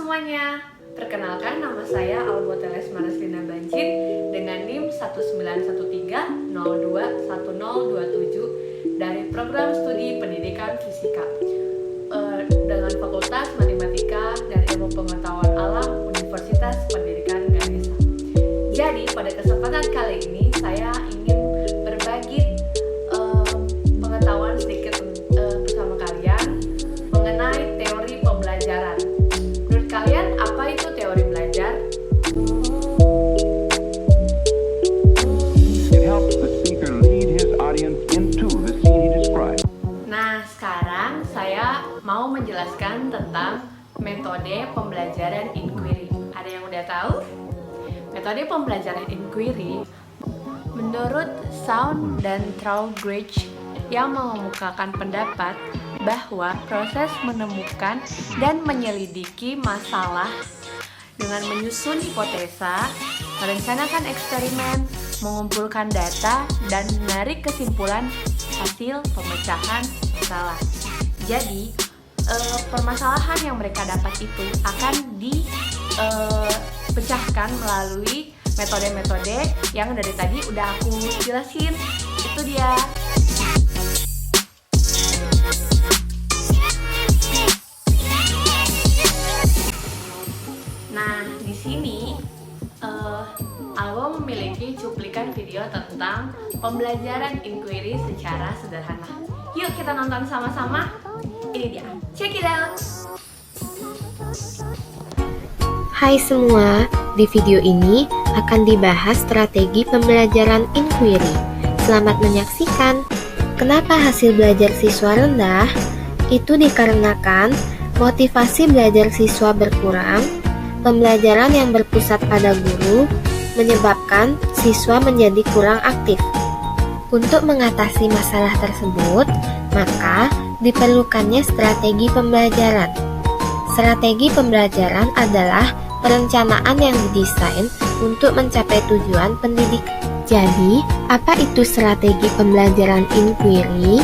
semuanya, perkenalkan nama saya Alboteles Maraslina Banjin dengan NIM 1913021027 dari Program Studi Pendidikan Fisika dengan Fakultas Matematika dan Ilmu Pengetahuan Alam Universitas Pendidikan Ganesha. Jadi pada kesempatan kali ini saya ingin berbagi pengetahuan sedikit bersama kalian mengenai teori pembelajaran. Menurut kalian apa itu teori belajar? It helps the speaker lead his audience into the scene he describes. Nah, sekarang saya mau menjelaskan tentang metode pembelajaran inquiry. Ada yang udah tahu? Metode pembelajaran inquiry menurut Sound dan Trowbridge yang mengemukakan pendapat bahwa proses menemukan dan menyelidiki masalah dengan menyusun hipotesa, merencanakan eksperimen, mengumpulkan data, dan menarik kesimpulan hasil pemecahan masalah. Jadi, permasalahan yang mereka dapat itu akan dipecahkan melalui metode-metode yang dari tadi udah aku jelasin. Itu dia. Nah, di sini Albo memiliki cuplikan video tentang pembelajaran inquiry secara sederhana. Yuk kita nonton sama-sama. Ini dia. Check it out. Hai semua, di video ini akan dibahas strategi pembelajaran inquiry. Selamat menyaksikan. Kenapa hasil belajar siswa rendah? Itu dikarenakan motivasi belajar siswa berkurang, pembelajaran yang berpusat pada guru menyebabkan siswa menjadi kurang aktif. Untuk mengatasi masalah tersebut, maka diperlukannya strategi pembelajaran. Strategi pembelajaran adalah perencanaan yang didesain untuk mencapai tujuan pendidikan. Jadi, apa itu strategi pembelajaran inquiry?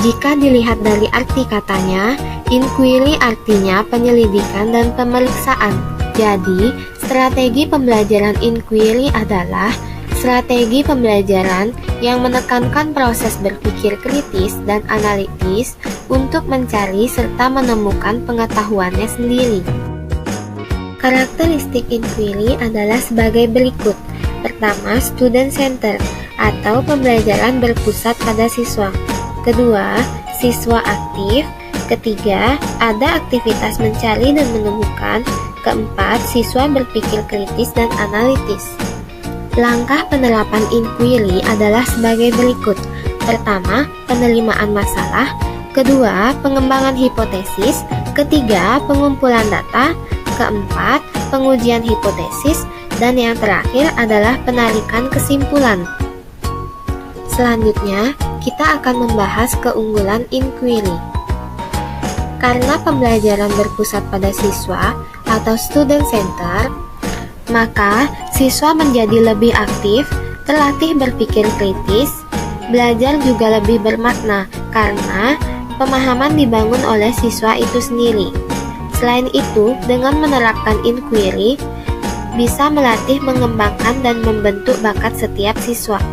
Jika dilihat dari arti katanya, inquiry artinya penyelidikan dan pemeriksaan. Jadi, strategi pembelajaran inquiry adalah strategi pembelajaran yang menekankan proses berpikir kritis dan analitis untuk mencari serta menemukan pengetahuannya sendiri. Karakteristik inquiry adalah sebagai berikut. Pertama, student center atau pembelajaran berpusat pada siswa. Kedua, siswa aktif. Ketiga, ada aktivitas mencari dan menemukan. Keempat, siswa berpikir kritis dan analitis. Langkah penerapan inquiry adalah sebagai berikut. Pertama, penerimaan masalah. Kedua, pengembangan hipotesis. Ketiga, pengumpulan data. Keempat, pengujian hipotesis. Dan yang terakhir adalah penarikan kesimpulan. Selanjutnya, kita akan membahas keunggulan inquiry. Karena pembelajaran berpusat pada siswa atau student center, maka siswa menjadi lebih aktif, terlatih berpikir kritis, belajar juga lebih bermakna karena pemahaman dibangun oleh siswa itu sendiri. Selain itu, dengan menerapkan inquiry, bisa melatih, mengembangkan, dan membentuk bakat setiap siswa.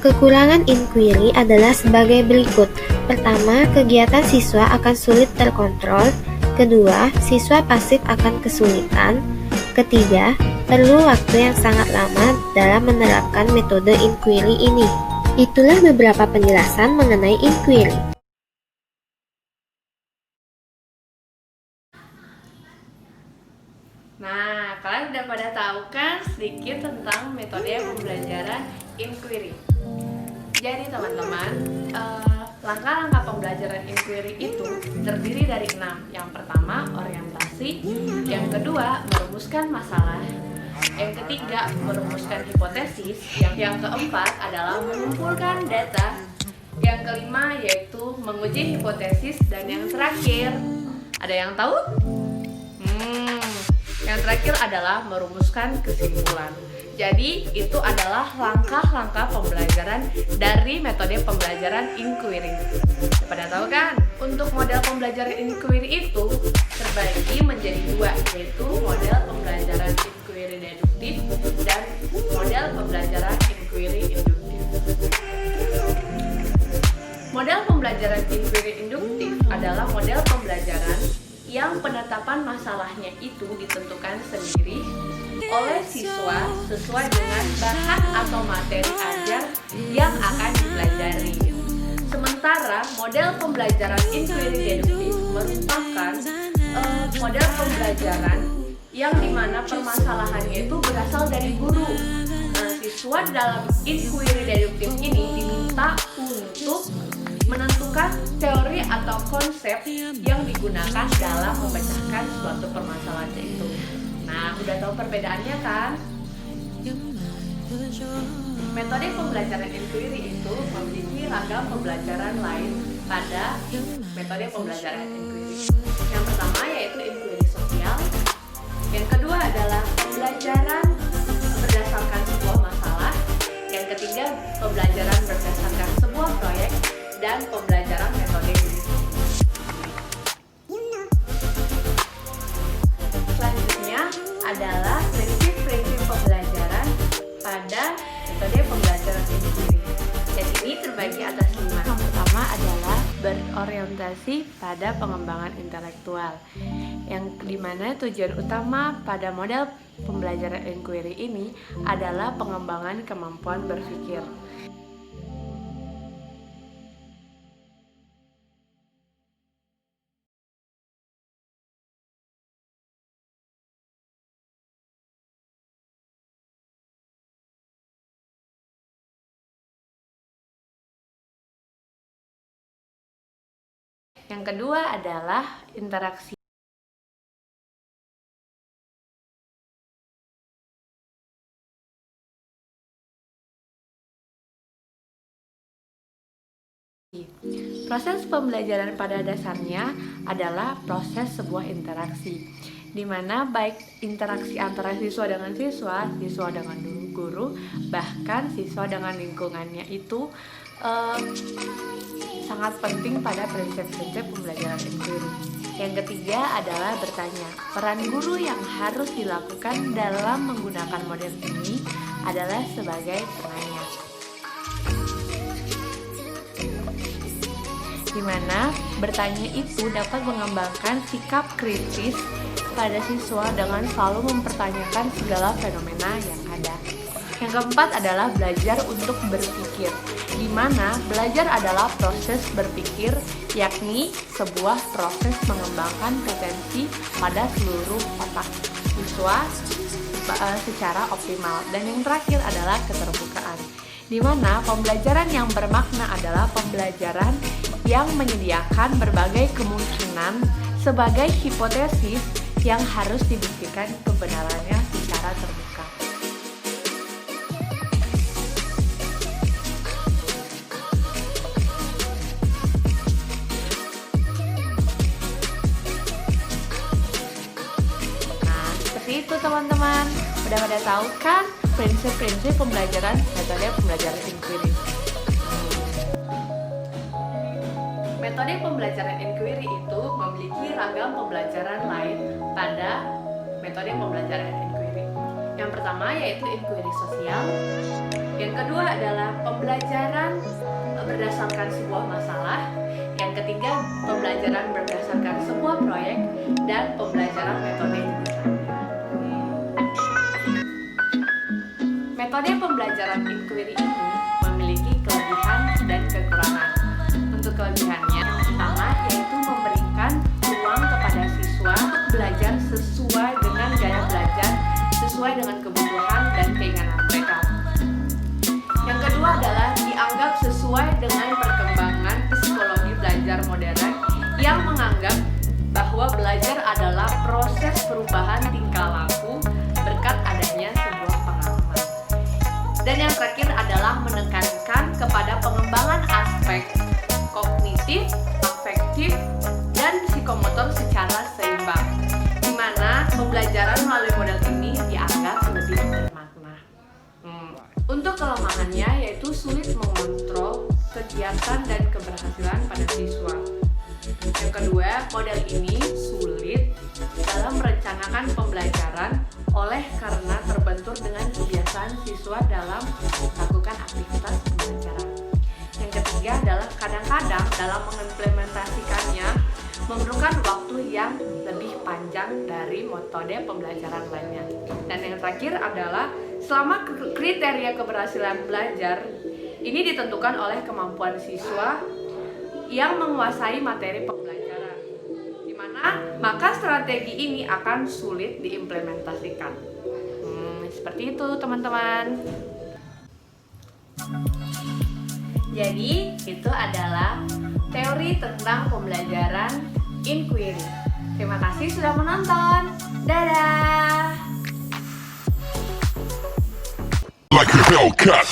Kekurangan inquiry adalah sebagai berikut. Pertama, kegiatan siswa akan sulit terkontrol. Kedua, siswa pasif akan kesulitan. Ketiga, perlu waktu yang sangat lama dalam menerapkan metode inquiry ini. Itulah beberapa penjelasan mengenai inquiry. Nah, kalian udah pada tahu kan sedikit tentang metode pembelajaran inquiry. Jadi teman-teman, langkah-langkah pembelajaran inquiry itu terdiri dari 6. Yang pertama, orientasi. Yang kedua, merumuskan masalah. Yang ketiga, merumuskan hipotesis. Yang keempat adalah mengumpulkan data. Yang kelima yaitu menguji hipotesis. Dan yang terakhir, ada yang tahu? Yang terakhir adalah merumuskan kesimpulan. Jadi itu adalah langkah-langkah pembelajaran dari metode pembelajaran inquiry. Pada tahu kan? Untuk model pembelajaran inquiry itu terbagi menjadi dua, yaitu model pembelajaran inquiry deduktif dan model pembelajaran inquiry induktif. Model pembelajaran inquiry induktif adalah model pembelajaran yang penetapan masalahnya itu ditentukan sendiri oleh siswa sesuai dengan bahan atau materi ajar yang akan dipelajari. Sementara model pembelajaran inquiry deduktif merupakan model pembelajaran yang dimana permasalahannya itu berasal dari guru. Siswa dalam inquiry deduktif ini diminta untuk menentukan teori atau konsep yang digunakan dalam memecahkan suatu permasalahan itu. Nah, udah tahu perbedaannya kan? Metode pembelajaran inquiry itu memiliki ragam pembelajaran lain pada metode pembelajaran inquiry. Yang pertama yaitu inquiry sosial. Yang kedua adalah pembelajaran berdasarkan sebuah masalah. Yang ketiga, pembelajaran berdasarkan sebuah proyek. Dan pembelajaran metode diri sendiri. Selanjutnya adalah prinsip-prinsip pembelajaran pada metode pembelajaran inquiry. Dan ini terbagi atas 5. Yang pertama adalah berorientasi pada pengembangan intelektual, yang dimana tujuan utama pada model pembelajaran inquiry ini adalah pengembangan kemampuan berpikir. Yang kedua adalah interaksi. Proses pembelajaran pada dasarnya adalah proses sebuah interaksi, di mana baik interaksi antara siswa dengan siswa, siswa dengan guru, bahkan siswa dengan lingkungannya itu sangat penting pada prinsip-prinsip pembelajaran inquiry. Yang ketiga adalah bertanya. Peran guru yang harus dilakukan dalam menggunakan model ini adalah sebagai penanya, di mana bertanya itu dapat mengembangkan sikap kritis pada siswa dengan selalu mempertanyakan segala fenomena yang ada. Yang keempat adalah belajar untuk berpikir, di mana belajar adalah proses berpikir, yakni sebuah proses mengembangkan potensi pada seluruh otak siswa secara optimal. Dan yang terakhir adalah keterbukaan, di mana pembelajaran yang bermakna adalah pembelajaran yang menyediakan berbagai kemungkinan sebagai hipotesis yang harus dibuktikan kebenarannya secara terbuka. Nah, seperti itu teman-teman. Udah pada tahu kan prinsip-prinsip pembelajaran metode pembelajaran inquiry. Metode pembelajaran inquiry itu memiliki ragam pembelajaran lain pada metode pembelajaran inquiry. Yang pertama yaitu inquiry sosial. Yang kedua adalah pembelajaran berdasarkan sebuah masalah. Yang ketiga, pembelajaran berdasarkan sebuah proyek. Dan pembelajaran metode desain. Metode pembelajaran inquiry ini memiliki kelebihan dan kekurangan. Untuk kelebihannya, yang pertama yaitu memberikan ruang kepada siswa untuk belajar sesuai dengan gaya belajar, sesuai dengan kebutuhan dan keinginan mereka. Yang kedua adalah dianggap sesuai dengan perkembangan psikologi belajar modern yang menganggap bahwa belajar adalah proses perubahan tingkah laku berkat adanya sebuah pengalaman. Dan yang terakhir adalah menekankan kepada pengembangan aspek kognitif, afektif, dan psikomotor secara seimbang, di mana pembelajaran melalui model ini dianggap lebih bermakna. kegiatan dan keberhasilan pada siswa. Yang kedua, model ini sulit dalam merencanakan pembelajaran karena terbentur dengan kebiasaan siswa dalam melakukan aktivitas pembelajaran. Yang ketiga adalah kadang-kadang dalam mengimplementasikannya memerlukan waktu yang lebih panjang dari metode pembelajaran lainnya. Dan yang terakhir adalah selama kriteria keberhasilan belajar ini ditentukan oleh kemampuan siswa yang menguasai materi pembelajaran, di mana maka strategi ini akan sulit diimplementasikan. Seperti itu teman-teman. Jadi itu adalah teori tentang pembelajaran inquiry. Terima kasih sudah menonton. Dadah. Like a Hellcat.